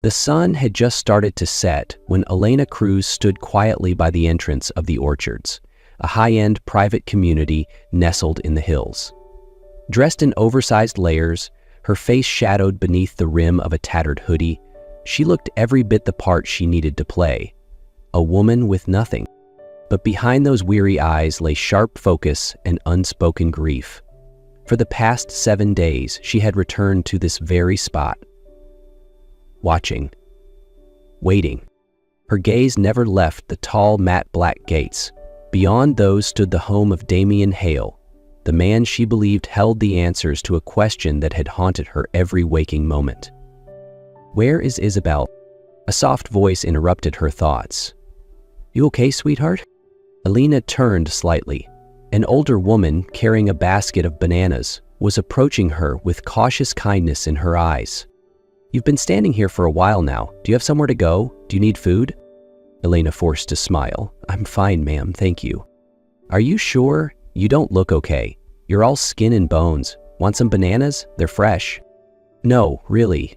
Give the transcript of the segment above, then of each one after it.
The sun had just started to set when Elena Cruz stood quietly by the entrance of the Orchards, a high-end private community nestled in the hills. Dressed in oversized layers, her face shadowed beneath the rim of a tattered hoodie, she looked every bit the part she needed to play. A woman with nothing. But behind those weary eyes lay sharp focus and unspoken grief. For the past 7 days, she had returned to this very spot. Watching. Waiting. Her gaze never left the tall, matte black gates. Beyond those stood the home of Damian Hale, the man she believed held the answers to a question that had haunted her every waking moment. "Where is Isabel?" A soft voice interrupted her thoughts. "You okay, sweetheart?" Elena turned slightly. An older woman carrying a basket of bananas was approaching her with cautious kindness in her eyes. "You've been standing here for a while now. Do you have somewhere to go? Do you need food?" Elena forced a smile. "I'm fine, ma'am, thank you." "Are you sure? You don't look okay. You're all skin and bones. Want some bananas? They're fresh." "No, really.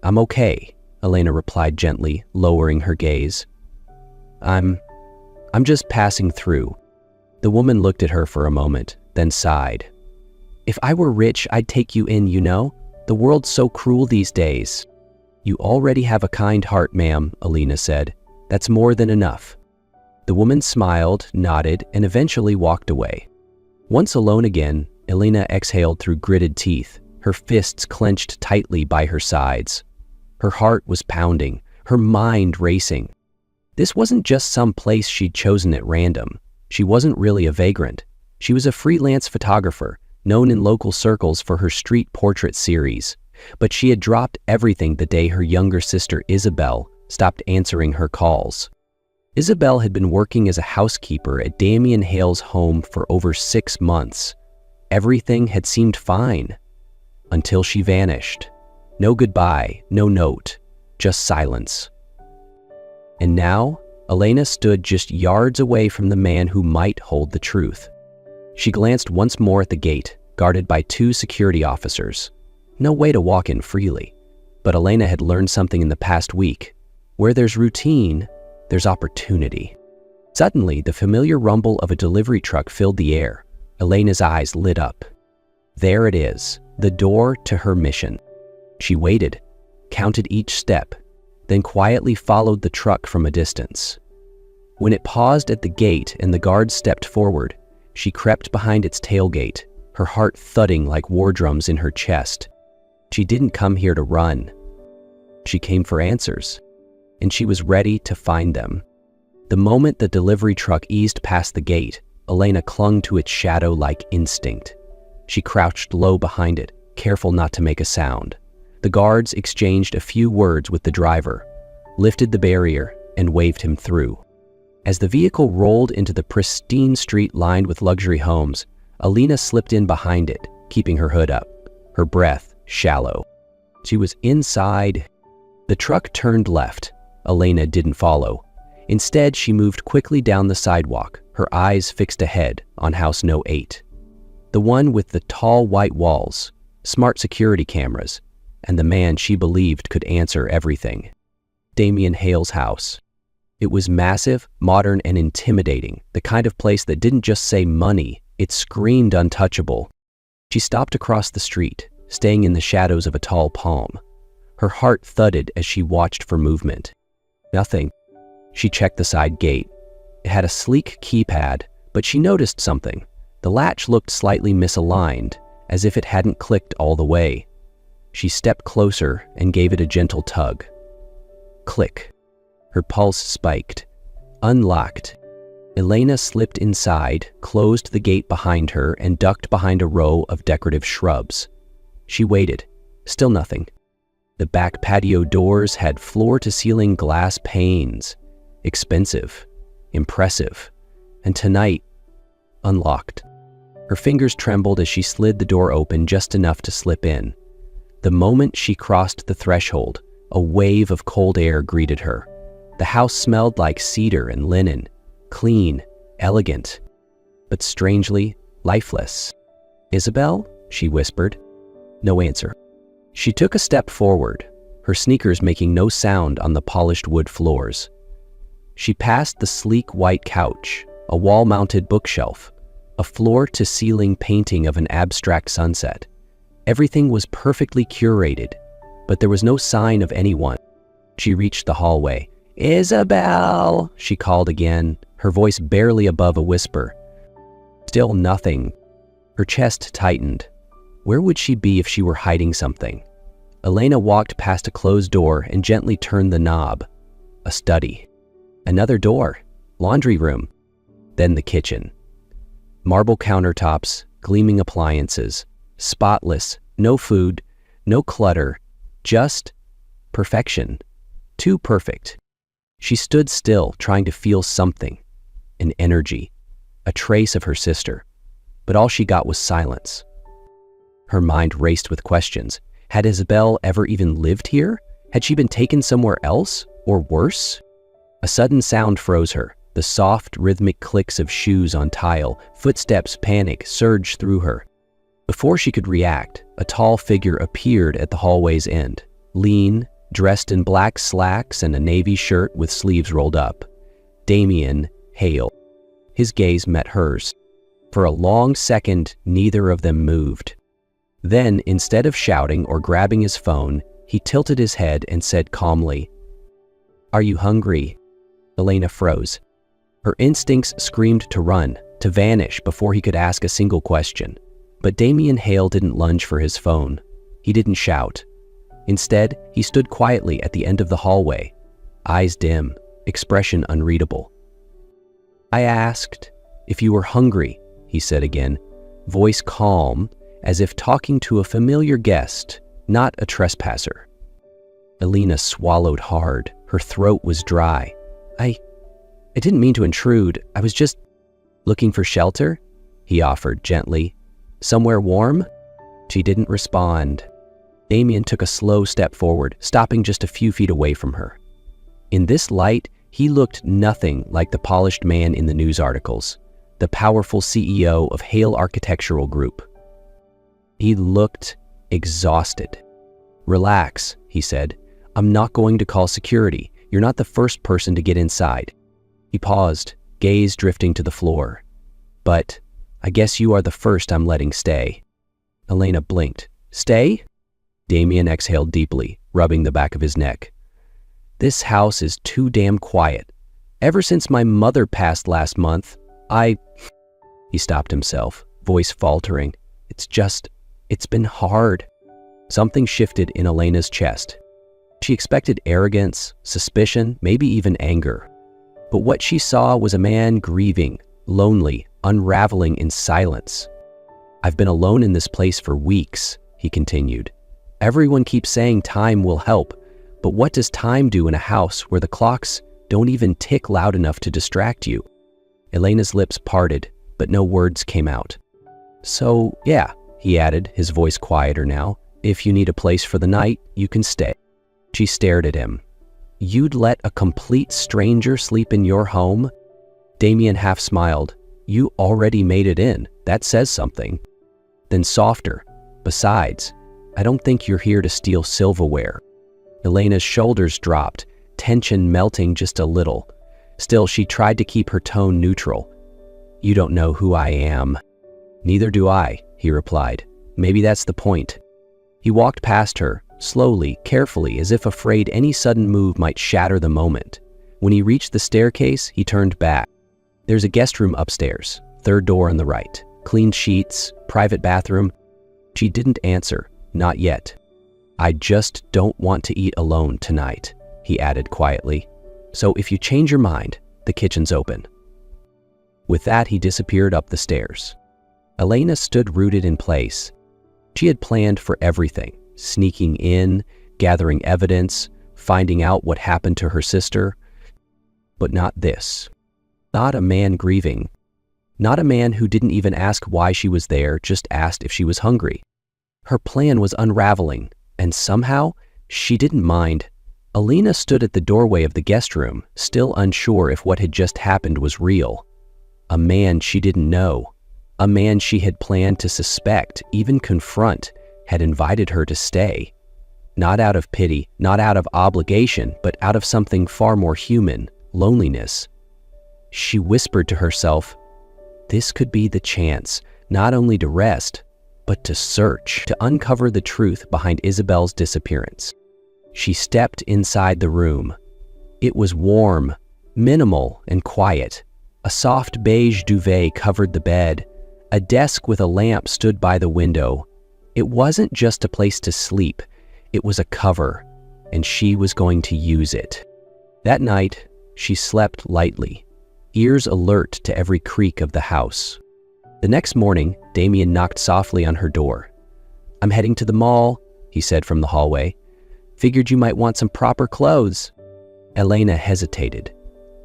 I'm okay," Elena replied gently, lowering her gaze. I'm just passing through." The woman looked at her for a moment, then sighed. "If I were rich, I'd take you in, you know? The world's so cruel these days." "You already have a kind heart, ma'am," Elena said. "That's more than enough." The woman smiled, nodded, and eventually walked away. Once alone again, Elena exhaled through gritted teeth, her fists clenched tightly by her sides. Her heart was pounding, her mind racing. This wasn't just some place she'd chosen at random. She wasn't really a vagrant. She was a freelance photographer, known in local circles for her street portrait series. But she had dropped everything the day her younger sister Isabel stopped answering her calls. Isabel had been working as a housekeeper at Damian Hale's home for over 6 months. Everything had seemed fine, until she vanished. No goodbye, no note, just silence. And now, Elena stood just yards away from the man who might hold the truth. She glanced once more at the gate, guarded by 2 security officers. No way to walk in freely. But Elena had learned something in the past week. Where there's routine, there's opportunity. Suddenly, the familiar rumble of a delivery truck filled the air. Elena's eyes lit up. There it is, the door to her mission. She waited, counted each step, then quietly followed the truck from a distance. When it paused at the gate and the guard stepped forward, she crept behind its tailgate, her heart thudding like war drums in her chest. She didn't come here to run. She came for answers, and she was ready to find them. The moment the delivery truck eased past the gate, Elena clung to its shadow like instinct. She crouched low behind it, careful not to make a sound. The guards exchanged a few words with the driver, lifted the barrier, and waved him through. As the vehicle rolled into the pristine street lined with luxury homes, Elena slipped in behind it, keeping her hood up, her breath shallow. She was inside. The truck turned left. Elena didn't follow. Instead, she moved quickly down the sidewalk, her eyes fixed ahead on house No. 8. The one with the tall white walls, smart security cameras, and the man she believed could answer everything. Damian Hale's house. It was massive, modern, and intimidating, the kind of place that didn't just say money, it screamed untouchable. She stopped across the street, staying in the shadows of a tall palm. Her heart thudded as she watched for movement. Nothing. She checked the side gate. It had a sleek keypad, but she noticed something. The latch looked slightly misaligned, as if it hadn't clicked all the way. She stepped closer and gave it a gentle tug. Click. Her pulse spiked. Unlocked. Elena slipped inside, closed the gate behind her, and ducked behind a row of decorative shrubs. She waited. Still nothing. The back patio doors had floor-to-ceiling glass panes. Expensive. Impressive. And tonight, unlocked. Her fingers trembled as she slid the door open just enough to slip in. The moment she crossed the threshold, a wave of cold air greeted her. The house smelled like cedar and linen, clean, elegant, but strangely lifeless. "Isabel?" she whispered. No answer. She took a step forward. her sneakers making no sound on the polished wood floors. She passed the sleek white couch, a wall-mounted bookshelf, a floor-to-ceiling painting of an abstract sunset. Everything was perfectly curated, but there was no sign of anyone. She reached the hallway. "Isabel!" she called again, her voice barely above a whisper. Still nothing. Her chest tightened. Where would she be if she were hiding something? Elena walked past a closed door and gently turned the knob. A study. Another door. Laundry room. Then the kitchen. Marble countertops, gleaming appliances. Spotless. No food. No clutter. Just perfection. Too perfect. She stood still, trying to feel something. An energy. A trace of her sister. But all she got was silence. Her mind raced with questions. Had Isabel ever even lived here? Had she been taken somewhere else? Or worse? A sudden sound froze her. The soft, rhythmic clicks of shoes on tile, footsteps, panic surged through her. Before she could react, a tall figure appeared at the hallway's end. Lean, dressed in black slacks and a navy shirt with sleeves rolled up. Damien Hale. His gaze met hers. For a long second, neither of them moved. Then, instead of shouting or grabbing his phone, he tilted his head and said calmly, "Are you hungry?" Elena froze. Her instincts screamed to run, to vanish before he could ask a single question. But Damien Hale didn't lunge for his phone. He didn't shout. Instead, he stood quietly at the end of the hallway, eyes dim, expression unreadable. "I asked if you were hungry," he said again, voice calm, as if talking to a familiar guest, not a trespasser. Elena swallowed hard. Her throat was dry. I didn't mean to intrude. I was just looking for shelter," he offered gently. "Somewhere warm?" She didn't respond. Damien took a slow step forward, stopping just a few feet away from her. In this light, he looked nothing like the polished man in the news articles, the powerful CEO of Hale Architectural Group. He looked exhausted. "Relax," he said. "I'm not going to call security. You're not the first person to get inside." He paused, gaze drifting to the floor. "But I guess you are the first I'm letting stay." Elena blinked. "Stay?" Damien exhaled deeply, rubbing the back of his neck. "This house is too damn quiet. Ever since my mother passed last month, He stopped himself, voice faltering. It's been hard." Something shifted in Elena's chest. She expected arrogance, suspicion, maybe even anger. But what she saw was a man grieving, lonely, unraveling in silence. "I've been alone in this place for weeks," he continued. "Everyone keeps saying time will help, but what does time do in a house where the clocks don't even tick loud enough to distract you?" Elena's lips parted, but no words came out. "So, yeah," he added, his voice quieter now. "If you need a place for the night, you can stay." She stared at him. "You'd let a complete stranger sleep in your home?" Damien half smiled. "You already made it in. That says something." Then softer, "Besides, I don't think you're here to steal silverware." Elena's shoulders dropped, tension melting just a little. Still, she tried to keep her tone neutral. "You don't know who I am." "Neither do I," he replied. "Maybe that's the point." He walked past her, slowly, carefully, as if afraid any sudden move might shatter the moment. When he reached the staircase, he turned back. "There's a guest room upstairs, third door on the right. Clean sheets, private bathroom." She didn't answer, not yet. "I just don't want to eat alone tonight," he added quietly. "So if you change your mind, the kitchen's open." With that, he disappeared up the stairs. Elena stood rooted in place. She had planned for everything, sneaking in, gathering evidence, finding out what happened to her sister. But not this. Not a man grieving. Not a man who didn't even ask why she was there, just asked if she was hungry. Her plan was unraveling, and somehow, she didn't mind. Elena stood at the doorway of the guest room, still unsure if what had just happened was real. A man she didn't know, a man she had planned to suspect, even confront, had invited her to stay. Not out of pity, not out of obligation, but out of something far more human, loneliness. She whispered to herself, this could be the chance, not only to rest, but to search, to uncover the truth behind Isabel's disappearance. She stepped inside the room. It was warm, minimal, and quiet. A soft beige duvet covered the bed. A desk with a lamp stood by the window. It wasn't just a place to sleep. It was a cover, and she was going to use it. That night, she slept lightly, ears alert to every creak of the house. The next morning, Damien knocked softly on her door. "I'm heading to the mall," he said from the hallway. "Figured you might want some proper clothes." Elena hesitated.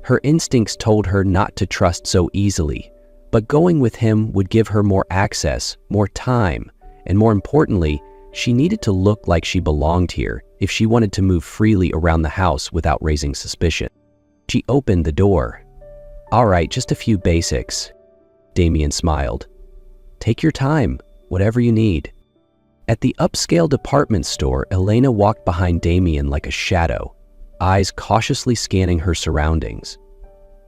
Her instincts told her not to trust so easily, but going with him would give her more access, more time, and more importantly, she needed to look like she belonged here if she wanted to move freely around the house without raising suspicion. She opened the door. "All right, just a few basics." Damien smiled. "Take your time, whatever you need." At the upscale department store, Elena walked behind Damien like a shadow, eyes cautiously scanning her surroundings.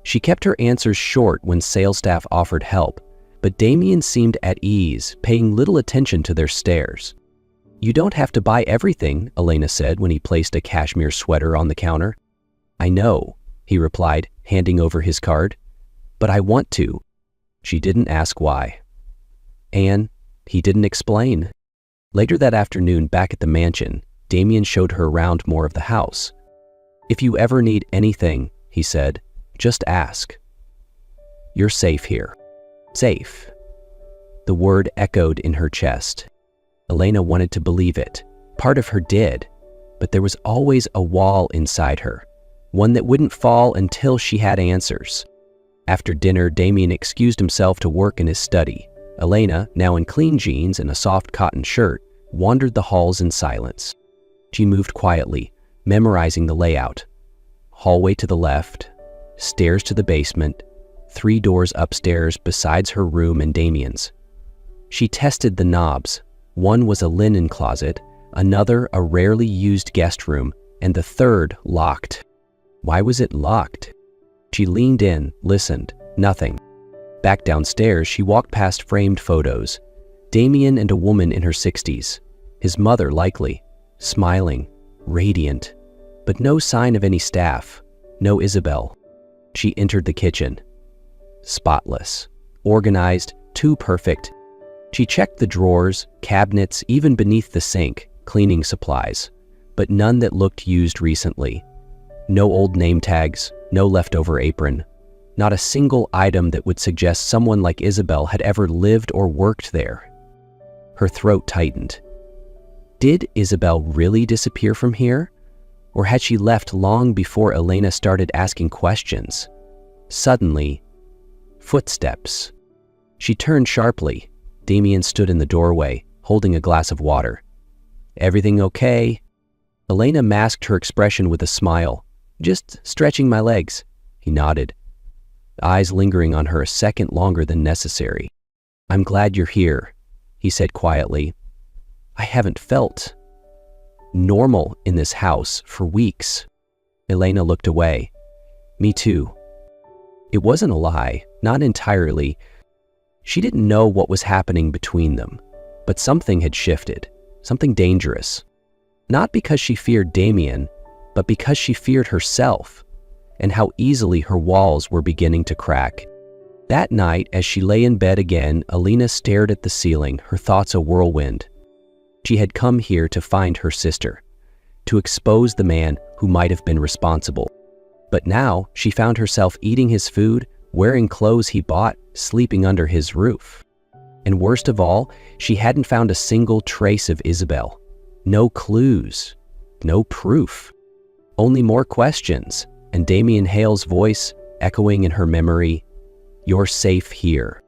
She kept her answers short when sales staff offered help, but Damien seemed at ease, paying little attention to their stares. "You don't have to buy everything," Elena said when he placed a cashmere sweater on the counter. "I know," he replied, handing over his card. "But I want to." She didn't ask why. And he didn't explain. Later that afternoon, back at the mansion, Damien showed her around more of the house. "If you ever need anything," he said, "just ask. You're safe here." Safe. The word echoed in her chest. Elena wanted to believe it. Part of her did, but there was always a wall inside her, one that wouldn't fall until she had answers. After dinner, Damien excused himself to work in his study. Elena, now in clean jeans and a soft cotton shirt, wandered the halls in silence. She moved quietly, memorizing the layout. Hallway to the left, stairs to the basement, 3 doors upstairs besides her room and Damien's. She tested the knobs. One was a linen closet, another a rarely used guest room, and the third locked. Why was it locked? She leaned in, listened, nothing. Back downstairs, she walked past framed photos. Damien and a woman in her 60s, his mother likely, smiling, radiant, but no sign of any staff, no Isabel. She entered the kitchen. Spotless, organized, too perfect. She checked the drawers, cabinets, even beneath the sink, cleaning supplies, but none that looked used recently. No old name tags, no leftover apron. Not a single item that would suggest someone like Isabel had ever lived or worked there. Her throat tightened. Did Isabel really disappear from here? Or had she left long before Elena started asking questions? Suddenly, footsteps. She turned sharply. Damien stood in the doorway, holding a glass of water. "Everything okay?" Elena masked her expression with a smile. "Just stretching my legs." He nodded, eyes lingering on her a second longer than necessary. "I'm glad you're here," he said quietly. "I haven't felt normal in this house for weeks." Elena looked away. "Me too." It wasn't a lie, not entirely. She didn't know what was happening between them, but something had shifted, something dangerous. Not because she feared Damien, but because she feared herself, and how easily her walls were beginning to crack. That night, as she lay in bed again, Elena stared at the ceiling, her thoughts a whirlwind. She had come here to find her sister, to expose the man who might have been responsible. But now she found herself eating his food, wearing clothes he bought, sleeping under his roof. And worst of all, she hadn't found a single trace of Isabel. No clues, no proof. Only more questions, and Damien Hale's voice echoing in her memory, "You're safe here."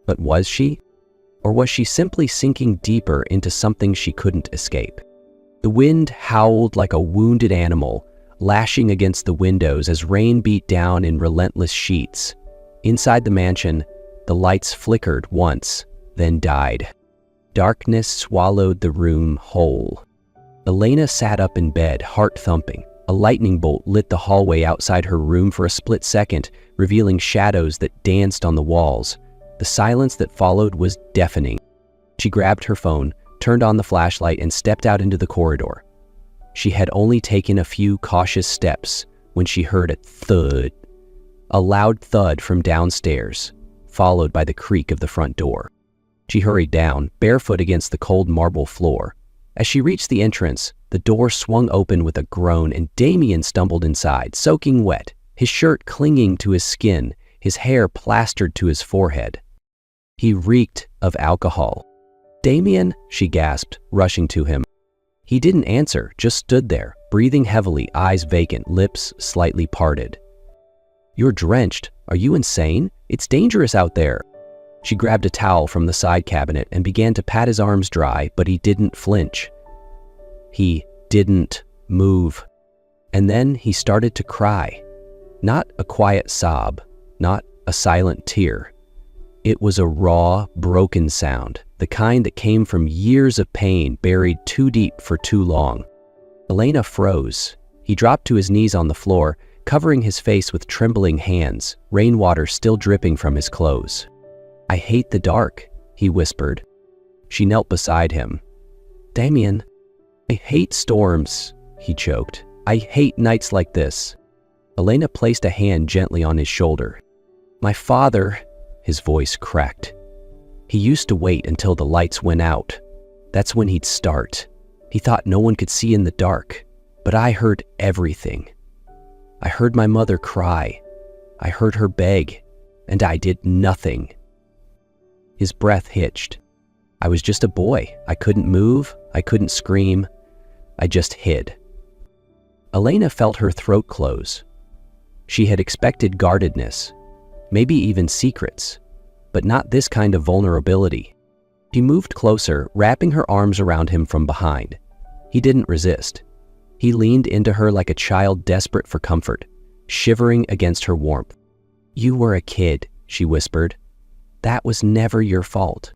But was she? Or was she simply sinking deeper into something she couldn't escape? The wind howled like a wounded animal, lashing against the windows as rain beat down in relentless sheets. Inside the mansion, the lights flickered once, then died. Darkness swallowed the room whole. Elena sat up in bed, heart thumping. A lightning bolt lit the hallway outside her room for a split second, revealing shadows that danced on the walls. The silence that followed was deafening. She grabbed her phone, turned on the flashlight, and stepped out into the corridor. She had only taken a few cautious steps when she heard a thud. A loud thud from downstairs, followed by the creak of the front door. She hurried down, barefoot against the cold marble floor. As she reached the entrance, the door swung open with a groan and Damien stumbled inside, soaking wet, his shirt clinging to his skin, his hair plastered to his forehead. He reeked of alcohol. "Damien," she gasped, rushing to him. He didn't answer, just stood there, breathing heavily, eyes vacant, lips slightly parted. "You're drenched. Are you insane? It's dangerous out there." She grabbed a towel from the side cabinet and began to pat his arms dry, but he didn't flinch. He didn't move. And then he started to cry. Not a quiet sob, not a silent tear. It was a raw, broken sound, the kind that came from years of pain buried too deep for too long. Elena froze. He dropped to his knees on the floor, covering his face with trembling hands, rainwater still dripping from his clothes. "I hate the dark," he whispered. She knelt beside him. "Damien, I hate storms," he choked. "I hate nights like this." Elena placed a hand gently on his shoulder. "My father," his voice cracked. "He used to wait until the lights went out. That's when he'd start. He thought no one could see in the dark. But I heard everything. I heard my mother cry. I heard her beg. And I did nothing." His breath hitched. "I was just a boy. I couldn't move. I couldn't scream. I just hid." Elena felt her throat close. She had expected guardedness, maybe even secrets, but not this kind of vulnerability. She moved closer, wrapping her arms around him from behind. He didn't resist. He leaned into her like a child desperate for comfort, shivering against her warmth. "You were a kid," she whispered. "That was never your fault."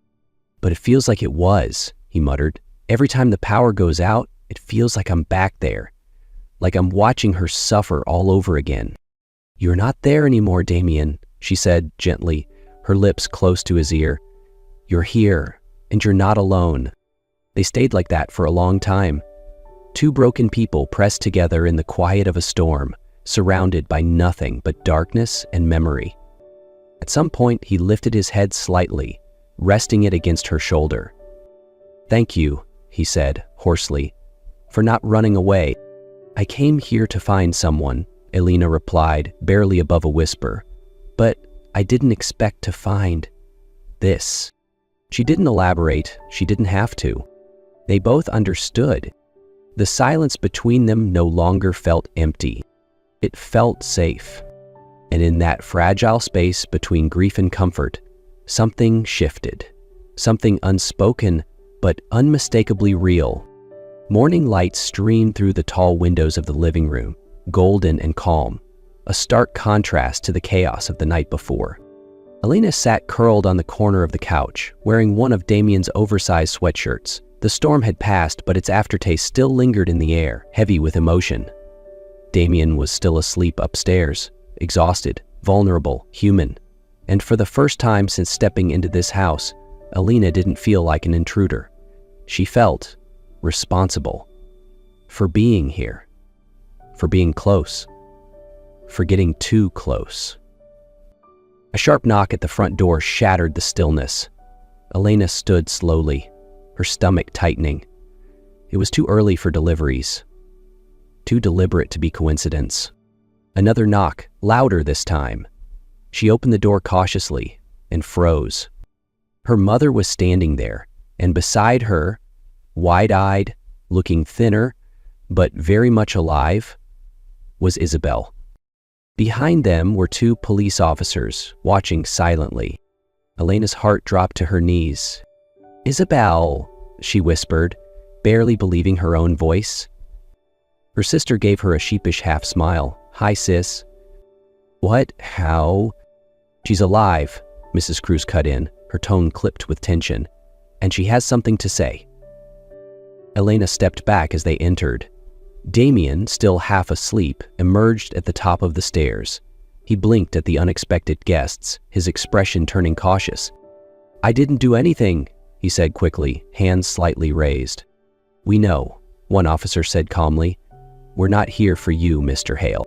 "But it feels like it was," he muttered. "Every time the power goes out, it feels like I'm back there, like I'm watching her suffer all over again." "You're not there anymore, Damien," she said gently, her lips close to his ear. "You're here, and you're not alone." They stayed like that for a long time. Two broken people pressed together in the quiet of a storm, surrounded by nothing but darkness and memory. At some point, he lifted his head slightly, resting it against her shoulder. "Thank you," he said, hoarsely, "for not running away." "I came here to find someone," Elena replied, barely above a whisper. "But I didn't expect to find this." She didn't elaborate. She didn't have to. They both understood. The silence between them no longer felt empty. It felt safe. And in that fragile space between grief and comfort, something shifted. Something unspoken, but unmistakably real. Morning light streamed through the tall windows of the living room, golden and calm, a stark contrast to the chaos of the night before. Elena sat curled on the corner of the couch, wearing one of Damien's oversized sweatshirts. The storm had passed, but its aftertaste still lingered in the air, heavy with emotion. Damien was still asleep upstairs, exhausted, vulnerable, human. And for the first time since stepping into this house, Elena didn't feel like an intruder. She felt responsible for being here, for being close, for getting too close. A sharp knock at the front door shattered the stillness. Elena stood slowly, her stomach tightening. It was too early for deliveries, too deliberate to be coincidence. Another knock, louder this time. She opened the door cautiously and froze. Her mother was standing there, and beside her, wide-eyed, looking thinner, but very much alive, was Isabel. Behind them were two police officers, watching silently. Elena's heart dropped to her knees. "Isabel," she whispered, barely believing her own voice. Her sister gave her a sheepish half-smile. "Hi, sis." "What? How?" "She's alive," Mrs. Cruz cut in, her tone clipped with tension. "And she has something to say." Elena stepped back as they entered. Damien, still half asleep, emerged at the top of the stairs. He blinked at the unexpected guests, his expression turning cautious. "I didn't do anything," he said quickly, hands slightly raised. "We know," one officer said calmly. "We're not here for you, Mr. Hale."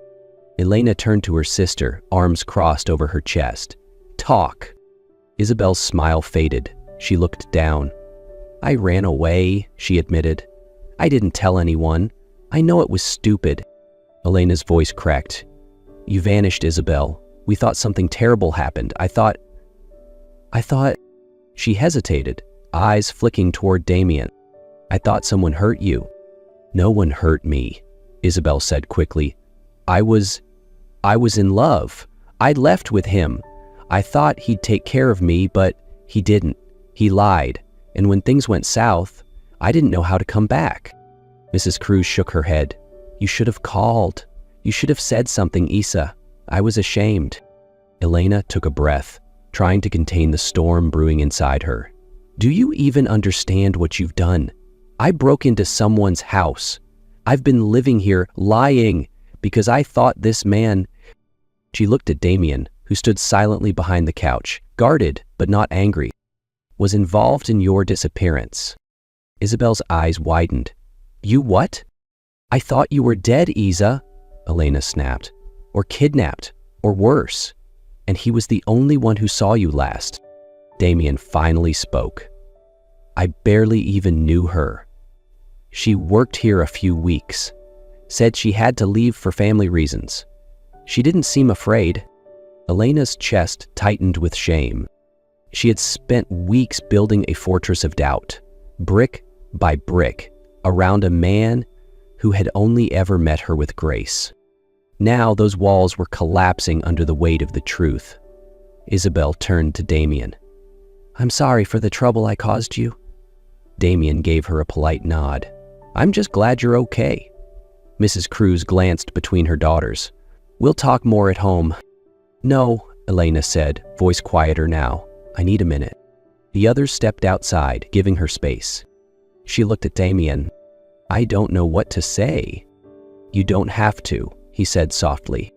Elena turned to her sister, arms crossed over her chest. "Talk." Isabel's smile faded. She looked down. "I ran away," she admitted. "I didn't tell anyone. I know it was stupid." Elena's voice cracked. "You vanished, Isabel. We thought something terrible happened. I thought... She hesitated, eyes flicking toward Damien. "I thought someone hurt you." "No one hurt me," Isabel said quickly. I was in love. I left with him. I thought he'd take care of me, but he didn't. He lied. And when things went south, I didn't know how to come back." Mrs. Cruz shook her head. "You should have called. You should have said something, Isa. I was ashamed." Elena took a breath, trying to contain the storm brewing inside her. "Do you even understand what you've done? I broke into someone's house. I've been living here lying because I thought this man..." She looked at Damien, who stood silently behind the couch, guarded but not angry. "Was involved in your disappearance." Isabel's eyes widened. "You what?" "I thought you were dead, Isa," Elena snapped. "Or kidnapped, or worse. And he was the only one who saw you last." Damien finally spoke. "I barely even knew her. She worked here a few weeks. Said she had to leave for family reasons. She didn't seem afraid." Elena's chest tightened with shame. She had spent weeks building a fortress of doubt, brick by brick, around a man who had only ever met her with grace. Now those walls were collapsing under the weight of the truth. Isabel turned to Damien. "I'm sorry for the trouble I caused you." Damien gave her a polite nod. "I'm just glad you're okay." Mrs. Cruz glanced between her daughters. "We'll talk more at home." "No," Elena said, voice quieter now. "I need a minute." The others stepped outside, giving her space. She looked at Damien. "I don't know what to say." "You don't have to," he said softly.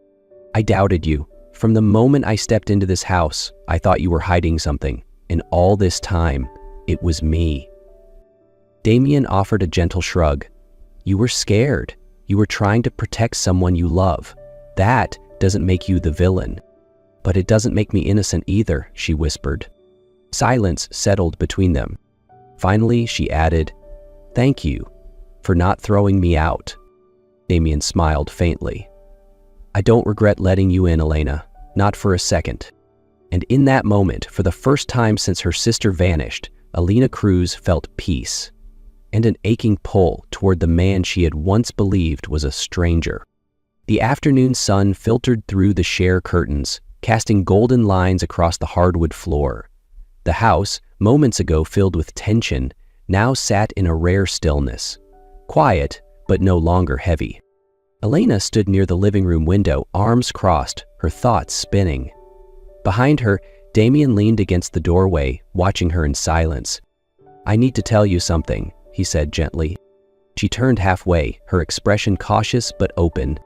"I doubted you. From the moment I stepped into this house, I thought you were hiding something. And all this time, it was me." Damien offered a gentle shrug. "You were scared. You were trying to protect someone you love. That doesn't make you the villain." "But it doesn't make me innocent either," she whispered. Silence settled between them. Finally, she added, "Thank you for not throwing me out." Damien smiled faintly. "I don't regret letting you in, Elena. Not for a second." And in that moment, for the first time since her sister vanished, Elena Cruz felt peace and an aching pull toward the man she had once believed was a stranger. The afternoon sun filtered through the share curtains, casting golden lines across the hardwood floor. The house, moments ago filled with tension, now sat in a rare stillness, quiet but no longer heavy. Elena stood near the living room window, arms crossed, her thoughts spinning. Behind her, Damien leaned against the doorway, watching her in silence. "I need to tell you something," he said gently. She turned halfway, her expression cautious but open.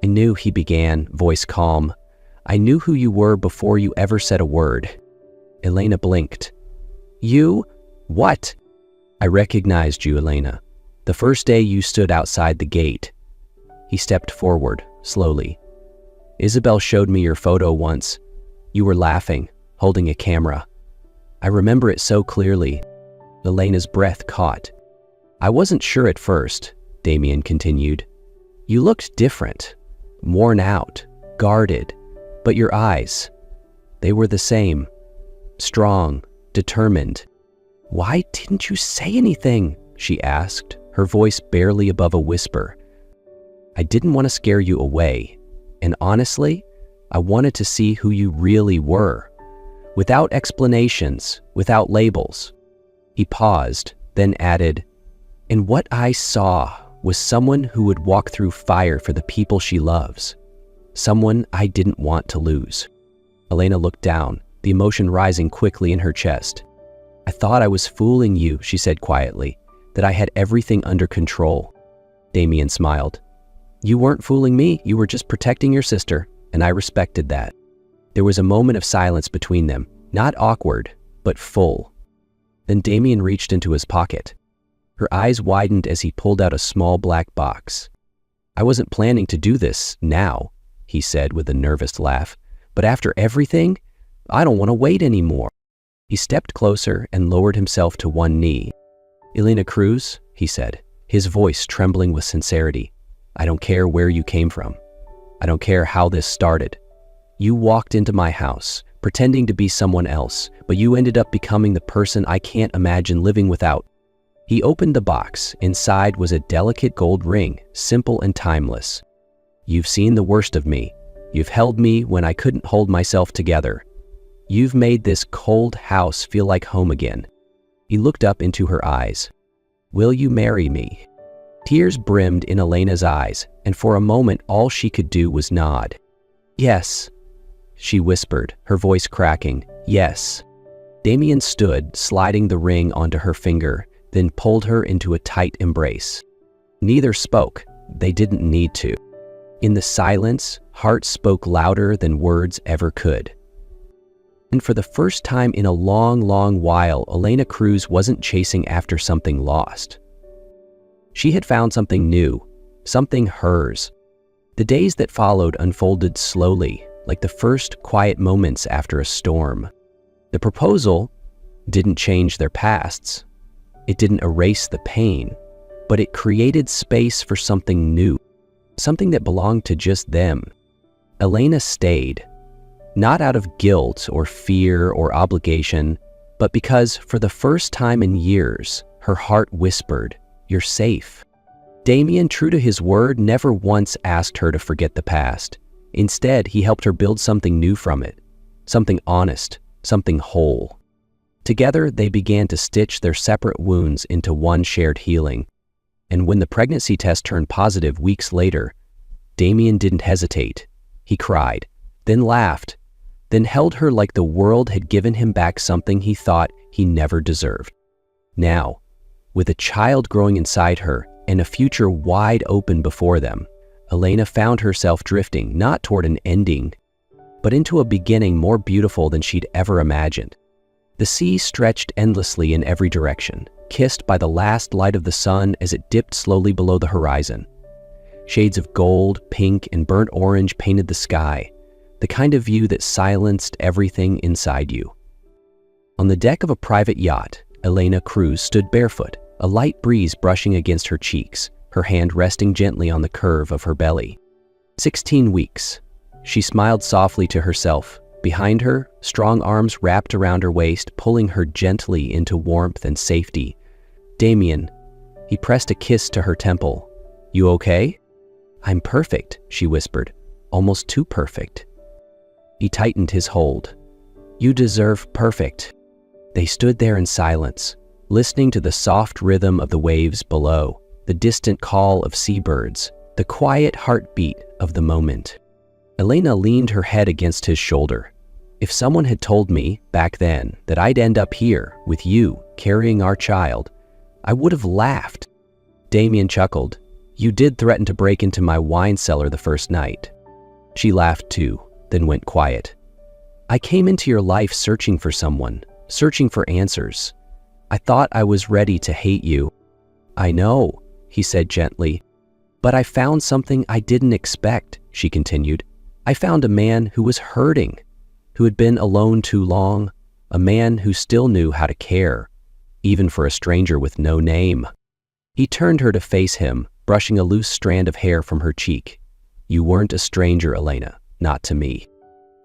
"I knew," he began, voice calm. "I knew who you were before you ever said a word." Elena blinked. "You? What?" "I recognized you, Elena. The first day you stood outside the gate." He stepped forward, slowly. "Isabel showed me your photo once. You were laughing, holding a camera. I remember it so clearly." Elena's breath caught. "I wasn't sure at first," Damien continued. "You looked different, worn out, guarded, but your eyes, they were the same, strong, determined." "Why didn't you say anything?" she asked, her voice barely above a whisper. "I didn't want to scare you away, and honestly, I wanted to see who you really were, without explanations, without labels." He paused, then added, "And what I saw was someone who would walk through fire for the people she loves. Someone I didn't want to lose." Elena looked down, the emotion rising quickly in her chest. "I thought I was fooling you," she said quietly. that I had everything under control. Damien smiled. You weren't fooling me, you were just protecting your sister, and I respected that. There was a moment of silence between them, not awkward, but full. Then Damien reached into his pocket. Her eyes widened as he pulled out a small black box. I wasn't planning to do this now, he said with a nervous laugh, but after everything, I don't want to wait anymore. He stepped closer and lowered himself to one knee. Elena Cruz, he said, his voice trembling with sincerity, I don't care where you came from. I don't care how this started. You walked into my house, pretending to be someone else, but you ended up becoming the person I can't imagine living without. He opened the box. Inside was a delicate gold ring, simple and timeless. You've seen the worst of me. You've held me when I couldn't hold myself together. You've made this cold house feel like home again. He looked up into her eyes. Will you marry me? Tears brimmed in Elena's eyes, and for a moment all she could do was nod. Yes, she whispered, her voice cracking. Yes. Damien stood, sliding the ring onto her finger, then pulled her into a tight embrace. Neither spoke. They didn't need to. In the silence, heart spoke louder than words ever could. And for the first time in a long, long while, Elena Cruz wasn't chasing after something lost. She had found something new, something hers. The days that followed unfolded slowly, like the first quiet moments after a storm. The proposal didn't change their pasts. It didn't erase the pain, but it created space for something new, something that belonged to just them. Elena stayed, not out of guilt or fear or obligation, but because for the first time in years, her heart whispered, "You're safe." Damien, true to his word, never once asked her to forget the past. Instead, he helped her build something new from it, something honest, something whole. Together, they began to stitch their separate wounds into one shared healing. And when the pregnancy test turned positive weeks later, Damien didn't hesitate. He cried, then laughed, then held her like the world had given him back something he thought he never deserved. Now, with a child growing inside her and a future wide open before them, Elena found herself drifting not toward an ending, but into a beginning more beautiful than she'd ever imagined. The sea stretched endlessly in every direction, kissed by the last light of the sun as it dipped slowly below the horizon. Shades of gold, pink, and burnt orange painted the sky, the kind of view that silenced everything inside you. On the deck of a private yacht, Elena Cruz stood barefoot, a light breeze brushing against her cheeks, her hand resting gently on the curve of her belly. 16 weeks. She smiled softly to herself. Behind her, strong arms wrapped around her waist, pulling her gently into warmth and safety. Damien, he pressed a kiss to her temple. You okay? I'm perfect, she whispered, almost too perfect. He tightened his hold. You deserve perfect. They stood there in silence, listening to the soft rhythm of the waves below, the distant call of seabirds, the quiet heartbeat of the moment. Elena leaned her head against his shoulder. If someone had told me, back then, that I'd end up here, with you, carrying our child, I would have laughed. Damien chuckled. You did threaten to break into my wine cellar the first night. She laughed too, then went quiet. I came into your life searching for someone, searching for answers. I thought I was ready to hate you. I know, he said gently. But I found something I didn't expect, she continued. I found a man who was hurting, who had been alone too long, a man who still knew how to care, even for a stranger with no name. He turned her to face him, brushing a loose strand of hair from her cheek. You weren't a stranger, Elena, not to me.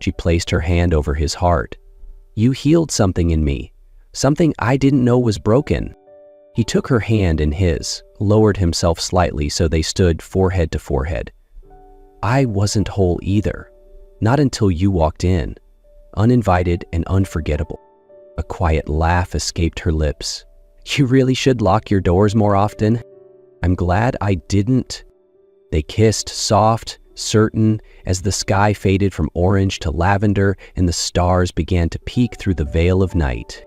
She placed her hand over his heart. You healed something in me, something I didn't know was broken. He took her hand in his, lowered himself slightly so they stood forehead to forehead. I wasn't whole either, not until you walked in, uninvited and unforgettable. A quiet laugh escaped her lips. You really should lock your doors more often. I'm glad I didn't. They kissed, soft, certain, as the sky faded from orange to lavender and the stars began to peek through the veil of night.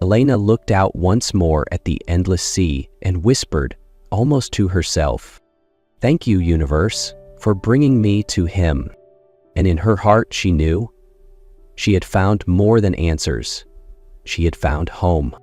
Elena looked out once more at the endless sea and whispered, almost to herself, "Thank you, universe, for bringing me to him." And in her heart she knew she had found more than answers. She had found home.